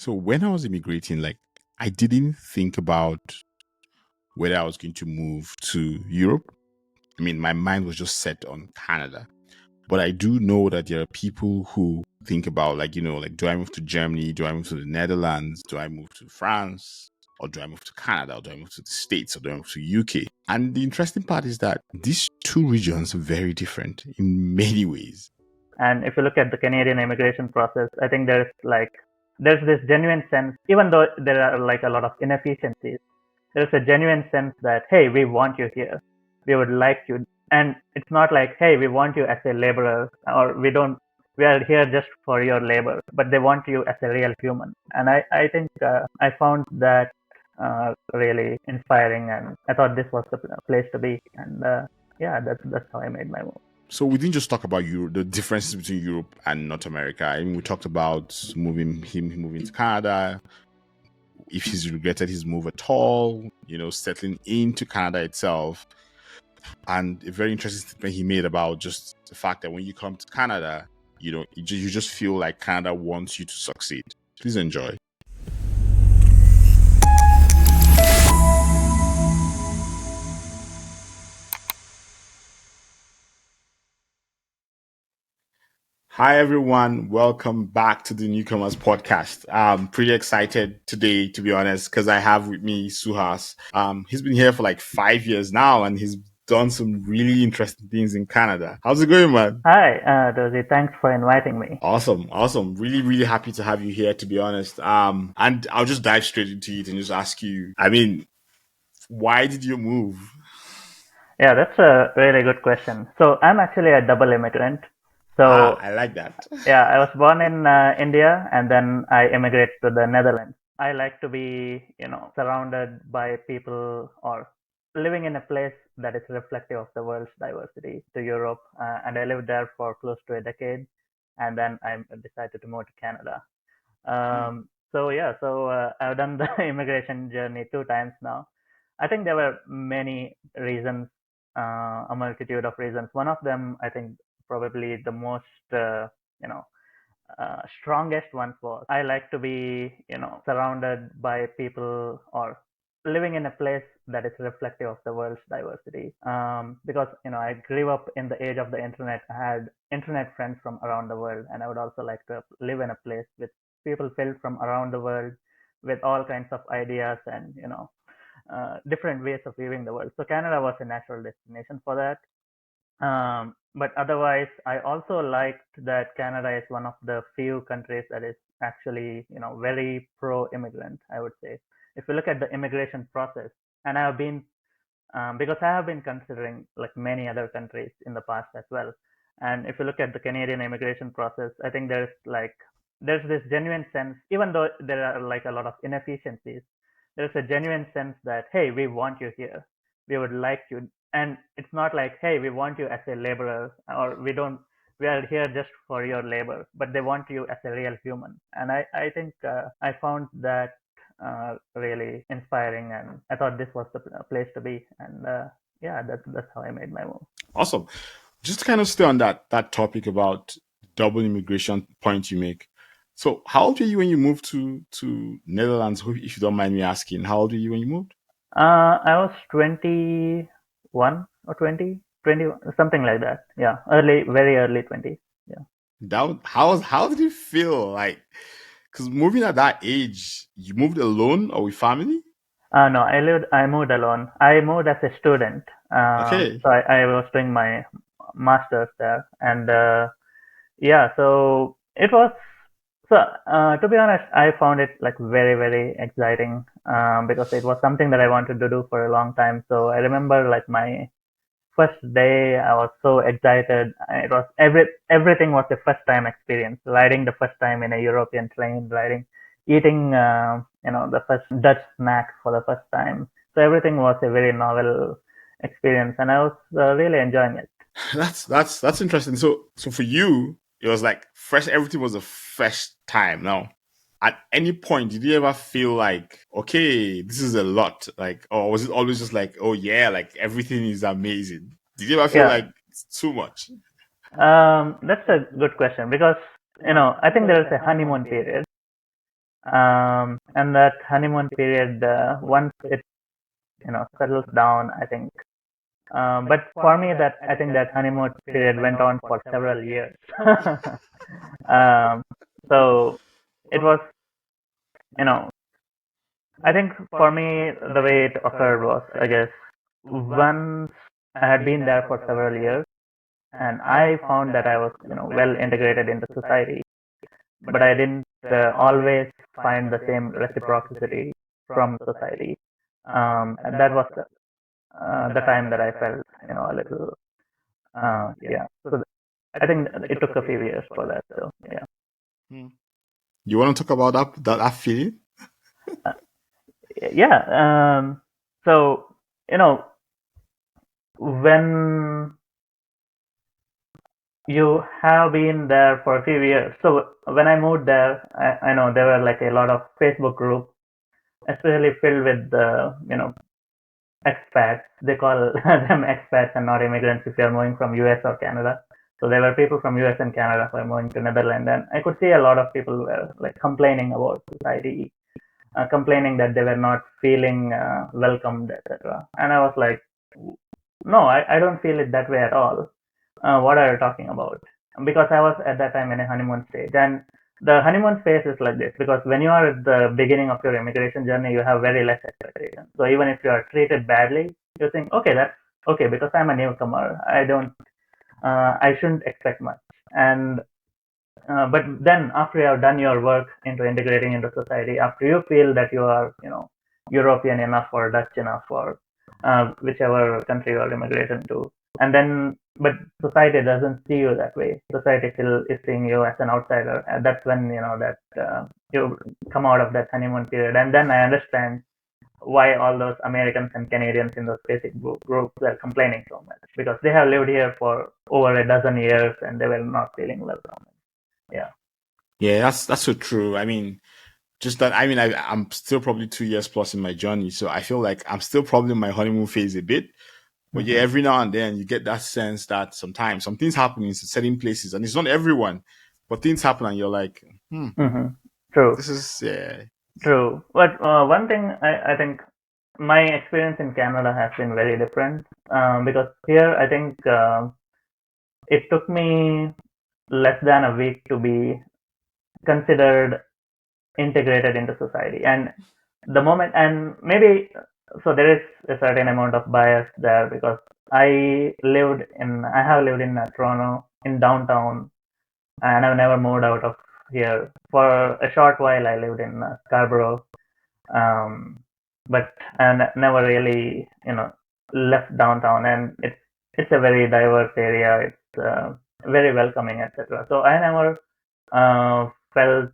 So when I was immigrating, like I didn't think about whether I was going to move to Europe. I mean, my mind was just set on Canada. But I do know that there are people who think about like, do I move to Germany? Do I move to the Netherlands? Do I move to France? Or do I move to Canada? Or do I move to the States? Or do I move to UK? And the interesting part is that these two regions are very different in many ways. And if you look at the Canadian immigration process, I think there's this genuine sense, even though there are like a lot of inefficiencies, there's a genuine sense that, hey, we want you here. We would like you. And it's not like, hey, we want you as a laborer, or we are here just for your labor, but they want you as a real human. And I think I found that really inspiring, and I thought this was the place to be. And that's how I made my move. So we didn't just talk about Europe, the differences between Europe and North America. I mean, we talked about him moving to Canada, if he's regretted his move at all, settling into Canada itself. And a very interesting statement he made about just the fact that when you come to Canada, you just feel like Canada wants you to succeed. Please enjoy. Hi, everyone. Welcome back to the Newcomers Podcast. I'm pretty excited today, to be honest, because I have with me Suhas. He's been here for like 5 years now, and he's done some really interesting things in Canada. How's it going, man? Hi, Dozy. Thanks for inviting me. Awesome. Really, really happy to have you here, to be honest. And I'll just dive straight into it and just ask you, I mean, why did you move? Yeah, that's a really good question. So I'm actually a double immigrant. So I like that. Yeah, I was born in India, and then I immigrated to the Netherlands. I like to be, surrounded by people or living in a place that is reflective of the world's diversity to Europe. And I lived there for close to a decade, and then I decided to move to Canada. So I've done the immigration journey 2 times now. I think there were many reasons, a multitude of reasons. One of them, I think, probably the most strongest ones was I like to be surrounded by people or living in a place that is reflective of the world's diversity, because I grew up in the age of the internet. I had internet friends from around the world, and I would also like to live in a place with people filled from around the world with all kinds of ideas and different ways of viewing the world. So Canada was a natural destination for that. But otherwise, I also liked that Canada is one of the few countries that is actually, very pro-immigrant, I would say. If you look at the immigration process, and I have been, because I have been considering like many other countries in the past as well. And if you look at the Canadian immigration process, I think there's this genuine sense, even though there are like a lot of inefficiencies, there's a genuine sense that, hey, we want you here. We would like you. And it's not like, hey, we want you as a laborer, or we are here just for your labor, but they want you as a real human. And I think I found that really inspiring, and I thought this was the place to be. And that's how I made my move. Awesome. Just to kind of stay on that topic about double immigration point you make. So how old were you when you moved to Netherlands, if you don't mind me asking? How old were you when you moved? I was 21 or 20, something like that. Yeah, very early 20s. Yeah. How did it feel like? Because moving at that age, you moved alone or with family? No, I moved alone. I moved as a student. Okay. So I was doing my master's there, and so it was. So to be honest, I found it like very, very exciting, because it was something that I wanted to do for a long time. So I remember like my first day, I was so excited. It was everything was a first time experience. Riding the first time in a European train, eating the first Dutch snack for the first time. So everything was a very novel experience, and I was really enjoying it. That's interesting. So for you, it was like fresh. Everything was a fresh time. Now, at any point, did you ever feel like, okay, this is a lot? Like, or was it always just like, oh yeah, like everything is amazing? Did you ever feel like it's too much? That's a good question, because I think there is a honeymoon period. And that honeymoon period, once it settles down, I think. But for me, that I think that honeymoon period went on for several years. um, so it was, you know, I think for me the way it occurred was, I guess, once I had been there for several years, and I found that I was, well integrated into society, but I didn't always find the same reciprocity from society. And that was the time that I felt, a little, yeah. So I think it took a few years for that. So yeah. You want to talk about that feeling? Yeah. So when you have been there for a few years. So when I moved there, I know there were like a lot of Facebook groups, especially filled with expats. They call them expats and not immigrants if you're moving from US or Canada. So there were people from US and Canada who were moving to Netherlands, and I could see a lot of people were like complaining about society, complaining that they were not feeling welcomed, etc. And I was like, no, I don't feel it that way at all. What are you talking about? Because I was at that time in a honeymoon stage, and the honeymoon phase is like this because when you are at the beginning of your immigration journey, you have very less expectations. So even if you are treated badly, you think, okay, that's okay because I'm a newcomer. I shouldn't expect much. And but then after you have done your work into integrating into society, after you feel that you are, European enough or Dutch enough or whichever country you are immigrating to, and then but society doesn't see you that way. Society still is seeing you as an outsider, and that's when that you come out of that honeymoon period, and then I understand why all those Americans and Canadians in those basic groups were complaining so much because they have lived here for over a dozen years and they were not feeling welcome. Yeah. Yeah, that's so true. I mean, just that. I mean, I'm still probably 2 years plus in my journey, so I feel like I'm still probably in my honeymoon phase a bit. But yeah, every now and then you get that sense that sometimes some things happen in certain places, and it's not everyone, but things happen, and you're like, True. this is yeah. True. But one thing I think my experience in Canada has been very different because here I think it took me less than a week to be considered integrated into society. And the moment, and maybe, so there is a certain amount of bias there because I have lived in Toronto, in downtown, and I've never moved out of here. For a short while, I lived in Scarborough, um, but and never really, left downtown. And it's a very diverse area. It's very welcoming, etc. So I never felt,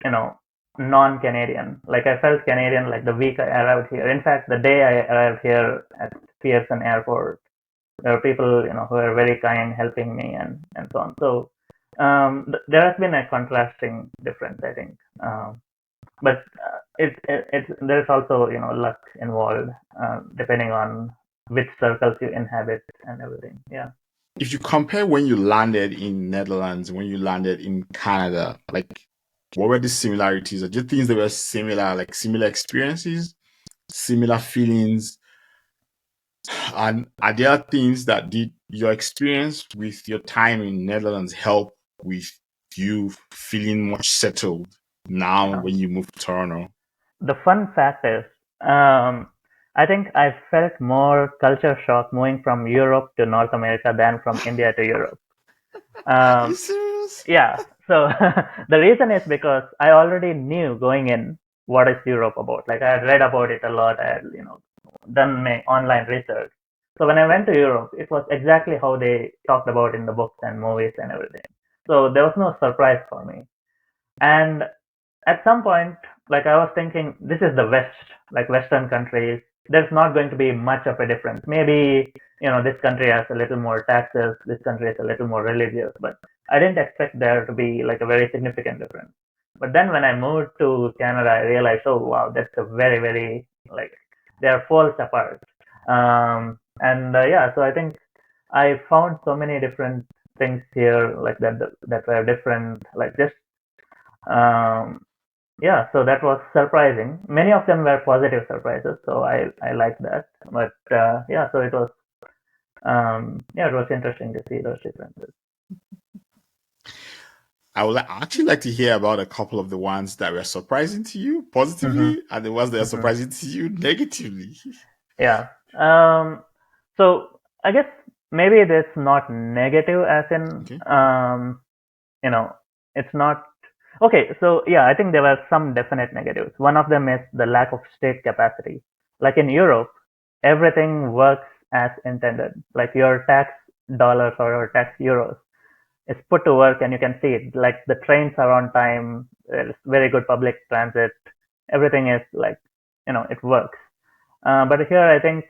you know, non-Canadian. Like I felt Canadian like the week I arrived here. In fact, the day I arrived here at Pearson Airport, there were people, who are very kind, helping me and so on. So there has been a contrasting difference, I think. But there's also luck involved, depending on which circles you inhabit and everything. Yeah. If you compare when you landed in Netherlands, when you landed in Canada, like what were the similarities? Are there things that were similar, like similar experiences, similar feelings? And are there things that did your experience with your time in Netherlands help with you feeling much settled now when you move to Toronto? The fun fact is, I think I felt more culture shock moving from Europe to North America than from India to Europe. Are you Um, serious? yeah. So the reason is because I already knew going in what is Europe about. Like I had read about it a lot. I had done my online research. So when I went to Europe, it was exactly how they talked about in the books and movies and everything. So there was no surprise for me. And at some point, like I was thinking, this is the West, like Western countries. There's not going to be much of a difference. Maybe, this country has a little more taxes, this country is a little more religious, but I didn't expect there to be like a very significant difference. But then when I moved to Canada, I realized, oh wow, that's a very, very, like, they are poles apart. And yeah, so I think I found so many different things here, like that were different, like just um, yeah, so that was surprising. Many of them were positive surprises, so I liked that. But yeah, so it was yeah, it was interesting to see those differences. I would actually like to hear about a couple of the ones that were surprising to you Mm-hmm. positively and the ones that are Mm-hmm. surprising to you negatively. Yeah. So I guess maybe it is not negative as in Okay. you know, it's not okay. So yeah, I think there were some definite negatives. One of them is the lack of state capacity. Like in Europe, everything works as intended. Like your tax dollars or your tax euros is put to work and you can see it. Like the trains are on time, there's very good public transit, everything is like, it works. But here I think,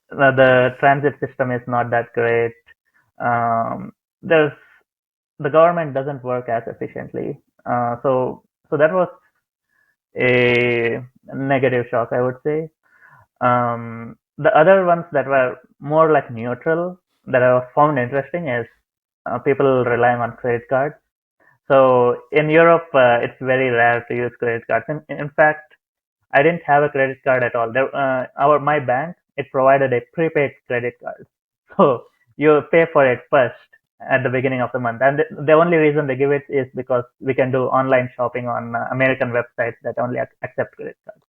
the transit system is not that great. There's the government doesn't work as efficiently. So that was a negative shock, I would say. The other ones that were more like neutral that I found interesting is people relying on credit cards. So in Europe, it's very rare to use credit cards. In fact, I didn't have a credit card at all. My bank, it provided a prepaid credit card. So you pay for it first at the beginning of the month. And the only reason they give it is because we can do online shopping on American websites that only accept credit cards.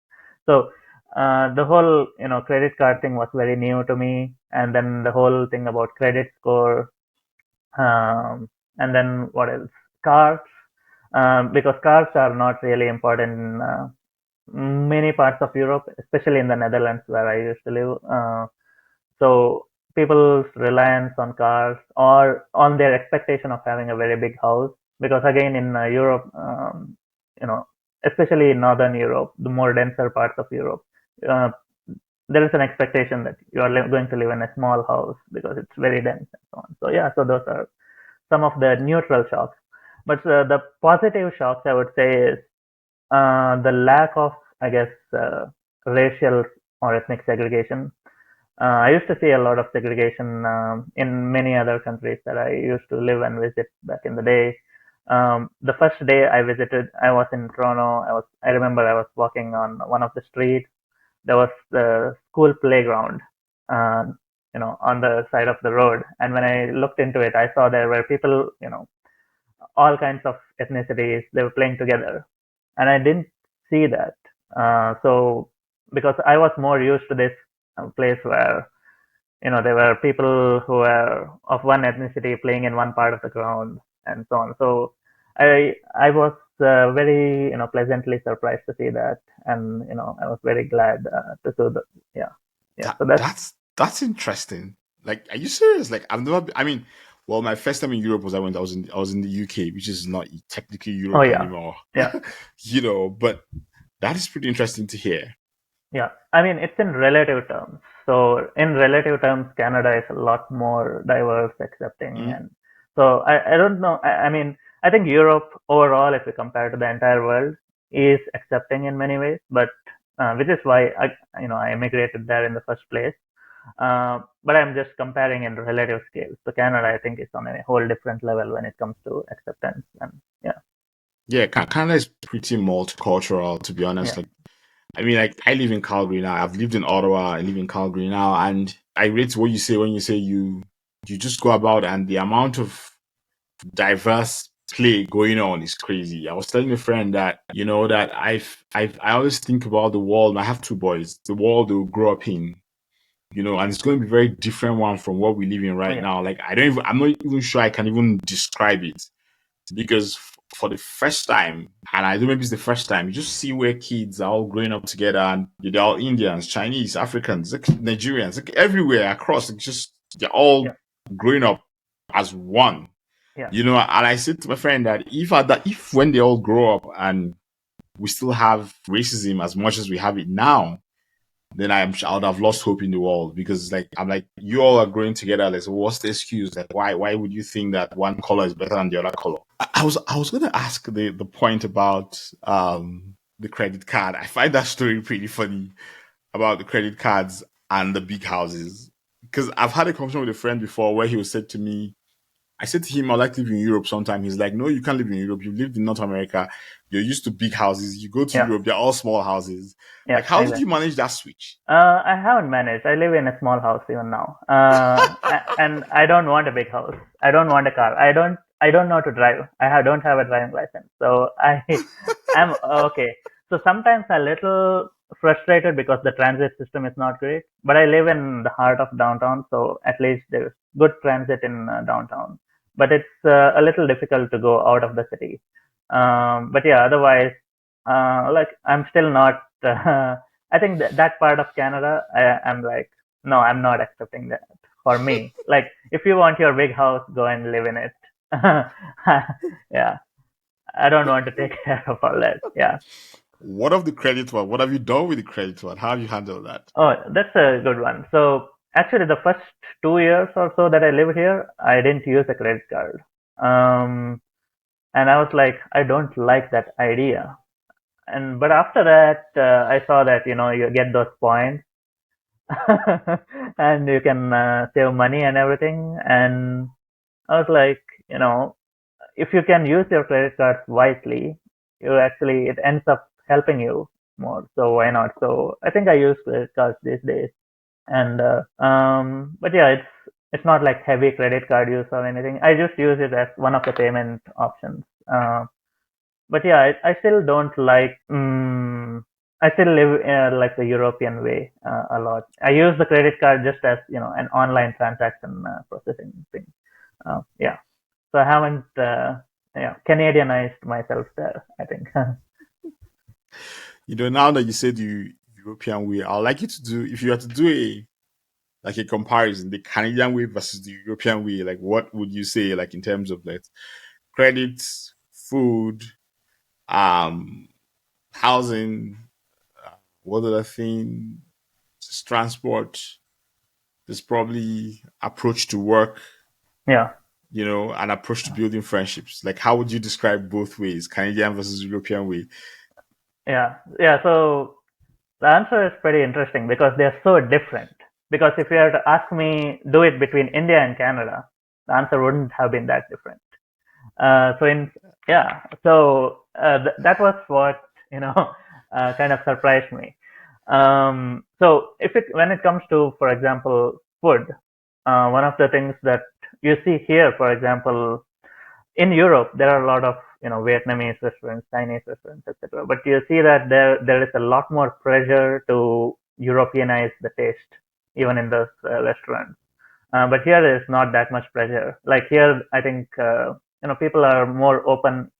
So the whole, credit card thing was very new to me. And then the whole thing about credit score, um, and then what else? Cars, because cars are not really important in many parts of Europe, especially in the Netherlands where I used to live. So people's reliance on cars or on their expectation of having a very big house, because again in Europe, you know, especially in Northern Europe, the more denser parts of Europe, uh, there is an expectation that you are going to live in a small house because it's very dense and so on. So yeah, so those are some of the neutral shocks. But the positive shocks, I would say, is the lack of, I guess, racial or ethnic segregation. I used to see a lot of segregation in many other countries that I used to live and visit back in the day. The first day I visited, I was in Toronto. I remember I was walking on one of the streets. There was the school playground, uh, on the side of the road. And when I looked into it, I saw there were people, all kinds of ethnicities. They were playing together, and I didn't see that. So because I was more used to this place where there were people who were of one ethnicity playing in one part of the ground and so on. So I was very pleasantly surprised to see that, and I was very glad to see the yeah yeah. That So that's that's interesting. Like, are you serious? Like, I've never. I mean, well, my first time in Europe was I was in the UK, which is not technically oh Europe yeah anymore. yeah But that is pretty interesting to hear. yeah. I mean it's in relative terms. So in relative terms, Canada is a lot more diverse, accepting, Mm. and so I don't know. I mean I think Europe overall, if we compare to the entire world, is accepting in many ways, but which is why I immigrated there in the first place. But I'm just comparing in relative scales. So Canada, I think, is on a whole different level when it comes to acceptance. And yeah, Yeah, Canada is pretty multicultural, to be honest. yeah, Like, I mean, like, I live in Calgary now. I've lived in Ottawa. I live in Calgary now, and I rate what you say when you say you just go about, and the amount of diverse play going on is crazy. I was telling a friend that that I always think about the world. I have two boys. The world they'll grow up in, and it's going to be a very different one from what we live in oh right yeah, now. Like, I'm not even sure I can even describe it because for the first time, and I don't know if it's the first time, you just see where kids are all growing up together and they're all Indians, Chinese, Africans, like Nigerians, like everywhere across. It's just they're yeah, all growing up as one. yeah, And I said to my friend that if when they all grow up and we still have racism as much as we have it now, then I would have lost hope in the world because like I'm like you all are growing together. Like, so what's the excuse? Like why would you think that one color is better than the other color? I was gonna ask the point about the credit card. I find that story pretty funny about the credit cards and the big houses because I've had a conversation with a friend before where he was said to me I said to him, I'd like to live in Europe sometime. He's like, no, you can't live in Europe. You lived in North America. You're used to big houses. You go to Yeah, Europe, they're all small houses. yeah, Like, how did you exactly. manage that switch? I haven't managed. I live in a small house even now, and I don't want a big house. I don't want a car. I don't know how to drive. Don't have a driving license, so I am okay. So sometimes a little frustrated because the transit system is not great. But I live in the heart of downtown, so at least there's good transit in downtown. But it's a little difficult to go out of the city. But yeah, otherwise, like I'm still not. I think that part of Canada, I'm like, no, I'm not accepting that for me. Like, if you want your big house, go and live in it. Yeah, I don't want to take care of all that. Yeah. What of the credit one? What have you done with the credit one? How have you handled that? Oh, that's a good one. So actually, the first 2 years or so that I lived here, I didn't use a credit card. Um, and I was like, I don't like that idea. And but after that, I saw that you get those points and you can save money and everything. And I was like, if you can use your credit cards wisely, it ends up helping you more. So why not? So I think I use credit cards these days. And but yeah, it's not like heavy credit card use or anything. I just use it as one of the payment options. But yeah, I still don't like. I still live like the European way a lot. I use the credit card just as an online transaction processing thing. Yeah, so I haven't Canadianized myself there, I think. Now that you said the European way, I'd like you to do, if you had to do a comparison, the Canadian way versus the European way, like what would you say, like in terms of like credits, food, um, housing, what other thing, just transport, there's probably approach to work, Yeah, an approach to building friendships. Like how would you describe both ways, Canadian versus European way? yeah. So the answer is pretty interesting because they're so different. Because if you were to ask me, do it between India and Canada, the answer wouldn't have been that different. So in yeah, so that was what kind of surprised me. So when it comes to, for example, food, one of the things that you see here, for example, in Europe, there are a lot of Vietnamese restaurants, Chinese restaurants, etc. But you see that there is a lot more pressure to Europeanize the taste, even in those restaurants. But here there is not that much pressure. Like here, I think people are more open.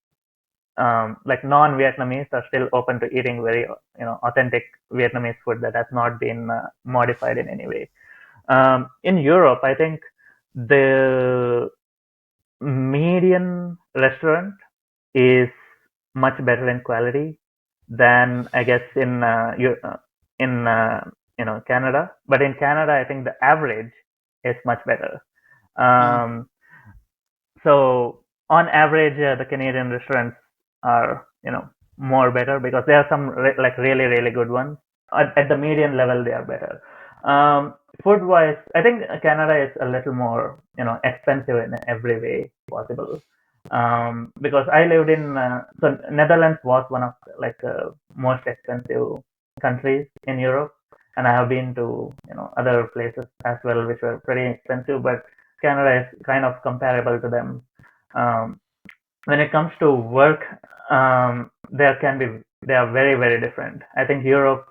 Like non-Vietnamese are still open to eating very authentic Vietnamese food that has not been modified in any way. In Europe, I think the median restaurant is much better in quality than I guess in Canada. But in Canada, I think the average is much better. Mm. Um, so on average, the Canadian restaurants are more better because there are some like really really good ones. At the median level, they are better. Food wise, I think Canada is a little more expensive in every way possible. Because I lived in so Netherlands was one of like most expensive countries in Europe, and I have been to other places as well which were pretty expensive, but Canada is kind of comparable to them. Um, when it comes to work, they are very very different. I think Europe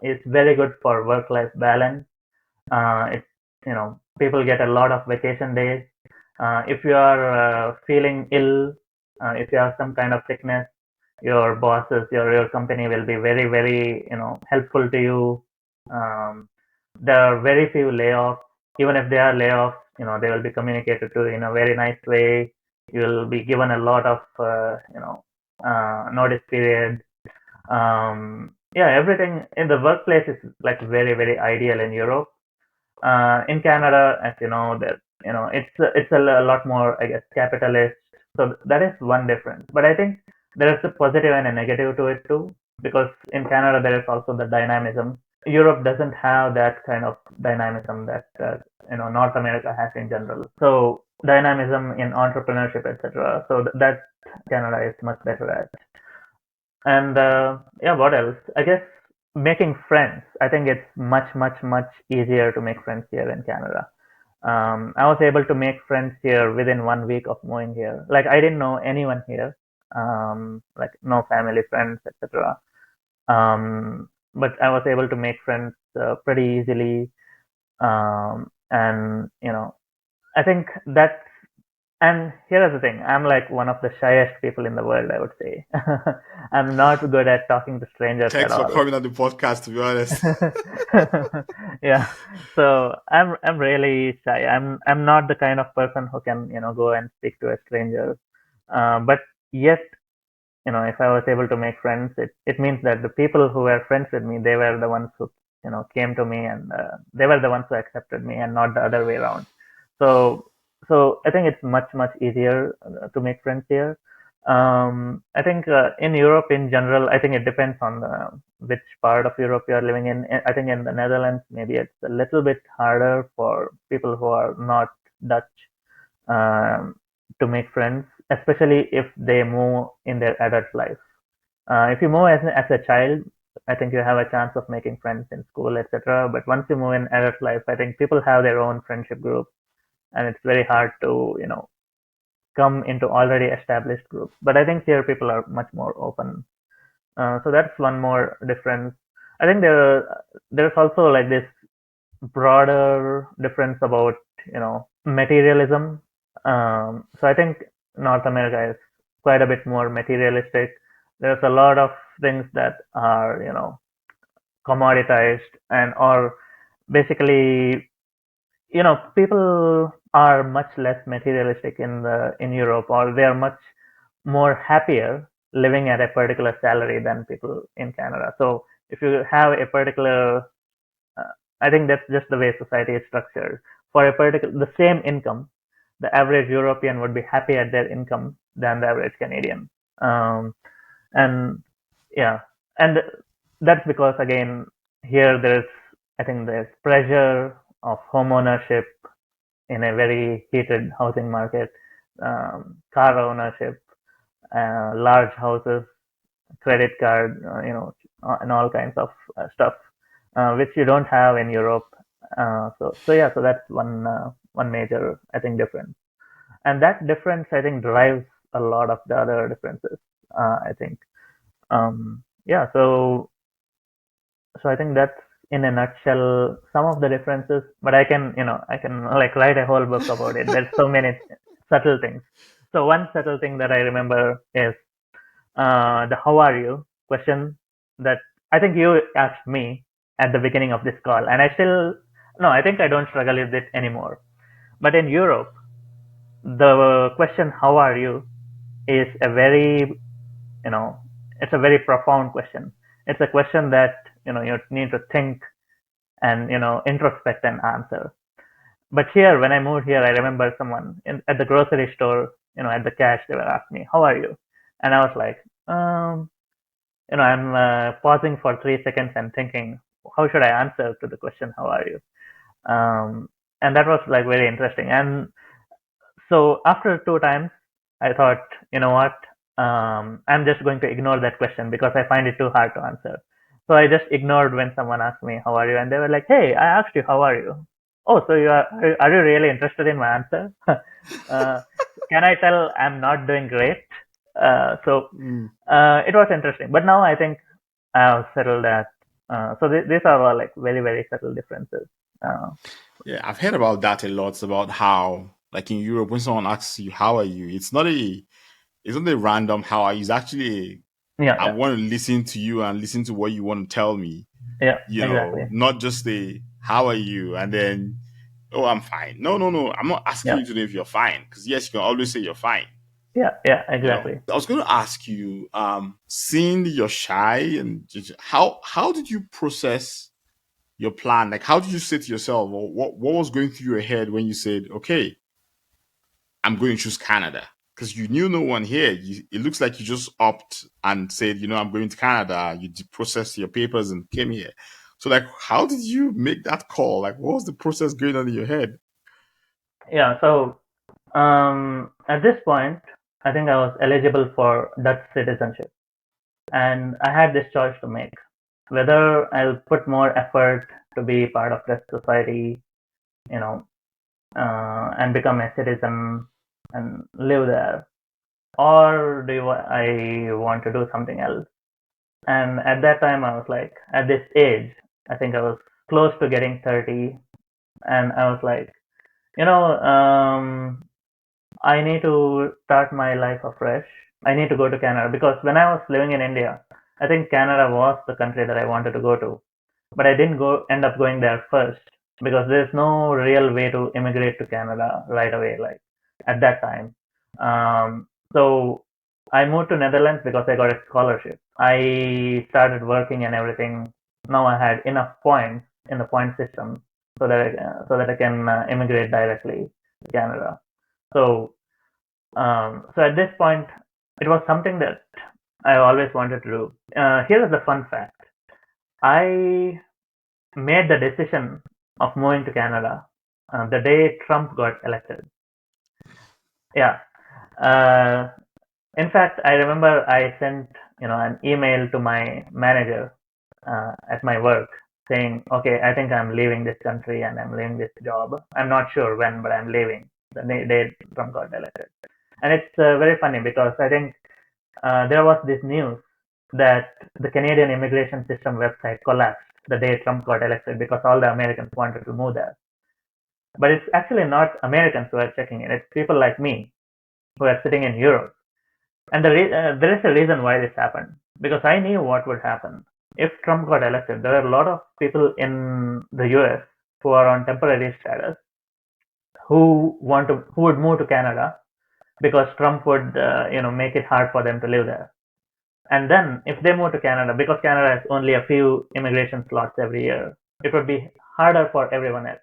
is very good for work-life balance. It's people get a lot of vacation days. If you are feeling ill, if you have some kind of sickness, your bosses, your company will be very very helpful to you. Um, there are very few layoffs. Even if there are layoffs, they will be communicated to in a very nice way. You will be given a lot of notice period. Yeah, everything in the workplace is like very very ideal in Europe. In Canada, as you know, that it's a lot more, I guess, capitalist. So that is one difference. But I think there is a positive and a negative to it too, because in Canada there is also the dynamism. Europe doesn't have that kind of dynamism that North America has in general. So dynamism in entrepreneurship, etc. So that Canada is much better at. And yeah, what else? I guess making friends. I think it's much, much, much easier to make friends here in Canada. I was able to make friends here within 1 week of moving here. Like I didn't know anyone here, like no family, friends, etc. But I was able to make friends pretty easily. And I think that. And here's the thing, I'm like one of the shyest people in the world, I would say. I'm not good at talking to strangers at Thanks for all. coming on the podcast, to be honest. Yeah. So I'm really shy. I'm not the kind of person who can, go and speak to a stranger. But yet, if I was able to make friends, it means that the people who were friends with me, they were the ones who, came to me, and they were the ones who accepted me, and not the other way around. So, so I think it's much, much easier to make friends here. I think in Europe in general, I think it depends on which part of Europe you are living in. I think in the Netherlands, maybe it's a little bit harder for people who are not Dutch um, to make friends, especially if they move in their adult life. If you move as a child, I think you have a chance of making friends in school, etc. But once you move in adult life, I think people have their own friendship group, and it's very hard to come into already established groups. But I think here people are much more open. So that's one more difference. I think there's also like this broader difference about materialism. So I think North America is quite a bit more materialistic. There's a lot of things that are commoditized, and or basically people are much less materialistic in Europe, or they are much more happier living at a particular salary than people in Canada. So if you have a particular, I think that's just the way society is structured. For a particular the same income, the average European would be happy at their income than the average Canadian. Um, and yeah, and that's because again here I think there's pressure of home ownership in a very heated housing market, car ownership, large houses, credit card, and all kinds of stuff, which you don't have in Europe. So yeah, so that's one major, I think, difference, and that difference, I think, drives a lot of the other differences. I think, yeah. So I think that's in a nutshell some of the differences. But I can like write a whole book about it. There's so many subtle things. So one subtle thing that I remember is the "How are you?" question that I think you asked me at the beginning of this call, and I still no, I think I don't struggle with it anymore. But in Europe, the question "How are you?" is a very you know it's a very profound question. It's a question that you need to think and introspect and answer. But here, when I moved here, I remember someone at the grocery store, at the cash, they were asking me, "How are you?" And I was like, I'm pausing for 3 seconds and thinking, how should I answer to the question, "How are you?" Um, and that was like very interesting. And so after two times, I thought, you know what? I'm just going to ignore that question because I find it too hard to answer. So I just ignored when someone asked me, "How are you?" And they were like, "Hey, I asked you, how are you?" "Oh, so are you really interested in my answer?" uh, can I tell I'm not doing great? So Mm. it was interesting. But now I think I've settled that. So these are all like very, very subtle differences. Uh, Yeah, I've heard about that a lot, about how, like in Europe, when someone asks you, "How are you?" It's not a random "How are you?" It's actually, yeah, I yeah, want to listen to you and listen to what you want to tell me. yeah, exactly. Not just a "How are you?" and then, "Oh, I'm fine." No, no, no. I'm not asking Yeah, you to know if you're fine, because yes, you can always say you're fine. yeah, yeah, exactly. I was going to ask you, seeing that you're shy, and how did you process your plan? Like, how did you say to yourself, or what was going through your head when you said, "Okay, I'm going to choose Canada"? Because you knew no one here. It looks like you just upped and said, "I'm going to Canada." You processed your papers and came here. So, like, how did you make that call? Like, what was the process going on in your head? Yeah, so At this point, I think I was eligible for Dutch citizenship, and I had this choice to make whether I'll put more effort to be part of Dutch society, you know, and become a citizen and live there, or I want to do something else? And at that time, I was like, at this age, I think I was close to getting 30, and I was like, you know, I need to start my life afresh. I need to go to Canada because when I was living in India, I think Canada was the country that I wanted to go to, but I didn't end up going there first because there's no real way to immigrate to Canada right away, like at that time. So I moved to Netherlands because I got a scholarship. I started working and everything. Now I had enough points in the point system so that I can immigrate directly to Canada. So so at this point, it was something that I always wanted to do. Here is the fun fact: I made the decision of moving to Canada the day Trump got elected. Yeah. Uh, in fact, I remember I sent an email to my manager at my work saying, "Okay, I think I'm leaving this country and I'm leaving this job. I'm not sure when, but I'm leaving the day Trump got elected." And it's very funny because I think there was this news that the Canadian immigration system website collapsed the day Trump got elected because all the Americans wanted to move there. But it's actually not Americans who are checking it. It's people like me who are sitting in Europe. And there is a reason why this happened because I knew what would happen if Trump got elected. There are a lot of people in the US who are on temporary status who would move to Canada because Trump would make it hard for them to live there. And then if they move to Canada, because Canada has only a few immigration slots every year, it would be harder for everyone else.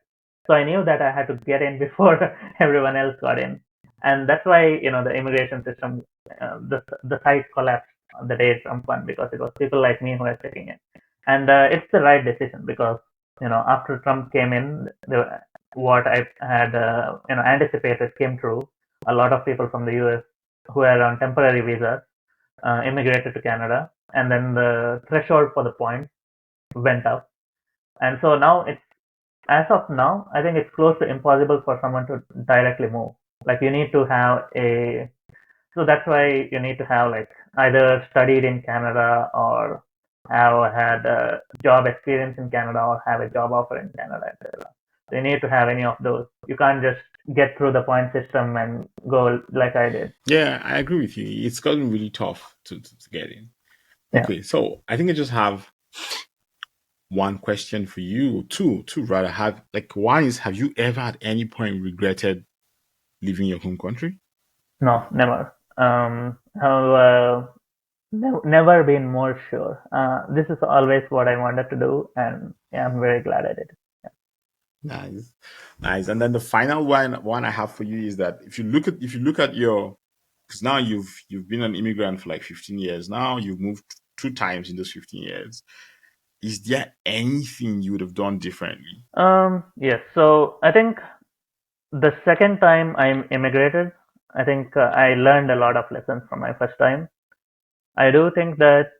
So I knew that I had to get in before everyone else got in. And that's why, the immigration system, the site collapsed the day Trump won because it was people like me who were checking it. And it's the right decision because, after Trump came in, what I had, anticipated came true. A lot of people from the US who are on temporary visas immigrated to Canada, and then the threshold for the points went up. And so now as of now, I think it's close to impossible for someone to directly move. Like you need to have so that's why you need to have like either studied in Canada or have had a job experience in Canada or have a job offer in Canada, etc. So you need to have any of those. You can't just get through the point system and go like I did. Yeah, I agree with you. It's gotten really tough to get in. Yeah. Okay, so I think I just have one question for you. Two rather. One is, have you ever at any point regretted leaving your home country? No, never. Have never been more sure. This is always what I wanted to do, and yeah, I'm very glad I did. Nice. And then the final one I have for you is that if you look at your, because now you've been an immigrant for like 15 years. Now you've moved 2 times in those 15 years. Is there anything you would have done differently? Yes. So I think the second time I immigrated, I think I learned a lot of lessons from my first time. I do think that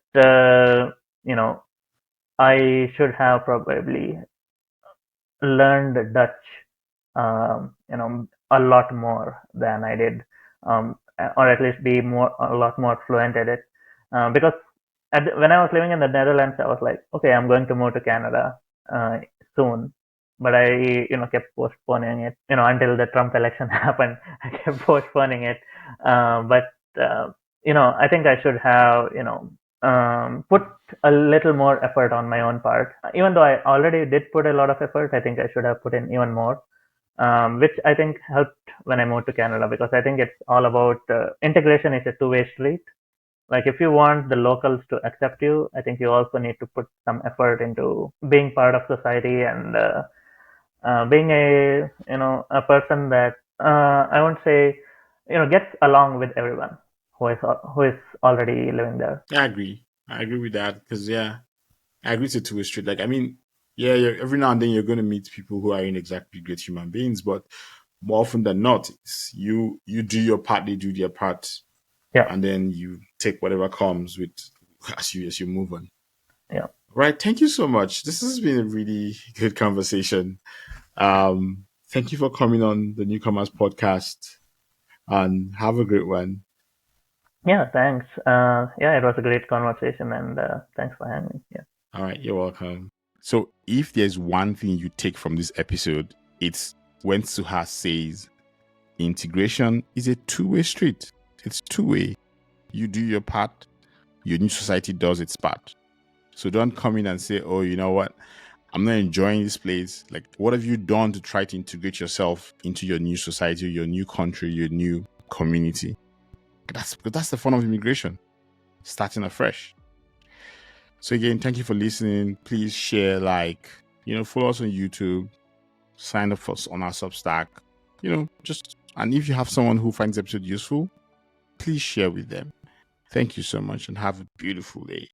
I should have probably learned Dutch, a lot more than I did, or at least be a lot more fluent at it. Because when I was living in the Netherlands, I was like, okay, I'm going to move to Canada soon, but I, kept postponing it, until the Trump election happened. I kept postponing it, but I think I should have, put a little more effort on my own part. Even though I already did put a lot of effort, I think I should have put in even more, which I think helped when I moved to Canada because I think it's all about integration is a two-way street. Like if you want the locals to accept you, I think you also need to put some effort into being part of society and being a person that I won't say gets along with everyone who is already living there. Yeah, I agree with that because I agree to two-way street. Like, I mean, every now and then you're going to meet people who are in exactly great human beings, but more often than not, it's you do your part, they do their part, Yeah. and then you take whatever comes with as you move on. Yeah. Right. Thank you so much. This has been a really good conversation. Thank you for coming on the Newcomers Podcast, and have a great one. Yeah, thanks. Yeah, it was a great conversation, and thanks for having me. Yeah. All right, you're welcome. So, if there's one thing you take from this episode, it's when Suhas says integration is a two-way street. It's two-way. You do your part, your new society does its part. So don't come in and say, oh, you know what? I'm not enjoying this place. Like, what have you done to try to integrate yourself into your new society, your new country, your new community? That's the fun of immigration, starting afresh. So again, thank you for listening. Please share, follow us on YouTube, sign up for us on our Substack, and if you have someone who finds the episode useful, please share with them. Thank you so much and have a beautiful day.